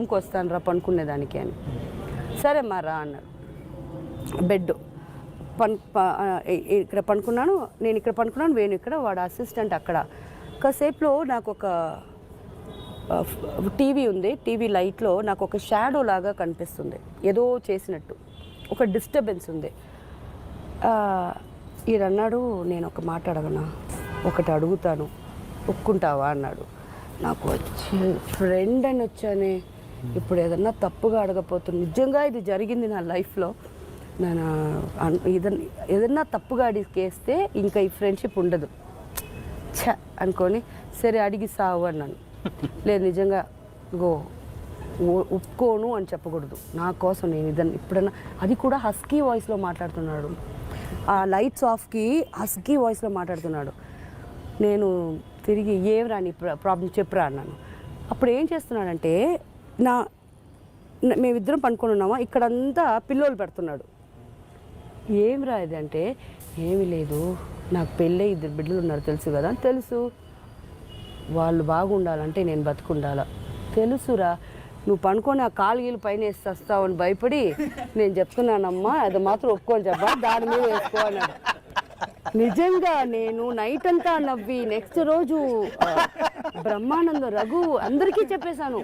రూమ్కి వస్తాను రా పనుకునేదానికి అని. సరే మా రా అన్నాడు. బెడ్ ఇక్కడ పనుకున్నాను, నేను ఇక్కడ పనుకున్నాను, వేణు ఇక్కడ, వాడు అసిస్టెంట్ అక్కడ. కాసేపులో నాకు ఒక టీవీ ఉంది, టీవీ లైట్లో నాకు ఒక షాడో లాగా కనిపిస్తుంది, ఏదో చేసినట్టు, ఒక డిస్టర్బెన్స్ ఉంది. ఈయనన్నాడు, నేను ఒక మాట అడగనా, ఒకటి అడుగుతాను ఒప్పుకుంటావా అన్నాడు. నాకు వచ్చి ఫ్రెండ్ అని వచ్చానే, ఇప్పుడు ఏదన్నా తప్పుగా అడగపోతుంది, నిజంగా ఇది జరిగింది నా లైఫ్లో, నేను ఏదన్నా తప్పుగా అడిగేస్తే ఇంకా ఈ ఫ్రెండ్షిప్ ఉండదు ఛ అనుకొని, సరే అడిగి సావు అన్నాను. లేదు నిజంగా ఒప్పుకోను అని చెప్పకూడదు, నా కోసం నేను ఇదని ఎప్పుడన్నా, అది కూడా హస్కీ వాయిస్లో మాట్లాడుతున్నాడు, ఆ లైట్స్ ఆఫ్కి హస్కీ వాయిస్లో మాట్లాడుతున్నాడు. నేను తిరిగి ఏం రాని ప్రాబ్లం చెప్పురా అన్నాను. అప్పుడు ఏం చేస్తున్నాడంటే, మేమిద్దరం పనుకొని ఉన్నామా, ఇక్కడంతా పిల్లోలు పెడుతున్నాడు. ఏం రాయది అంటే, ఏమీ లేదు, నాకు పెళ్ళి 2 బిడ్డలు ఉన్నారు తెలుసు కదా. తెలుసు, వాళ్ళు బాగుండాలంటే నేను బతుకుండాలా. తెలుసురా, నువ్వు పనుకొని ఆ కాలు పైన వేసి వస్తావు అని భయపడి నేను చెప్తున్నానమ్మా, అది మాత్రం ఒప్పుకొని చెప్పా, దాని మీద వేసుకో అన్నాడు. నిజంగా నేను నైట్ అంతా నవ్వి నెక్స్ట్ రోజు బ్రహ్మానందం, రఘు అందరికీ చెప్పేశాను.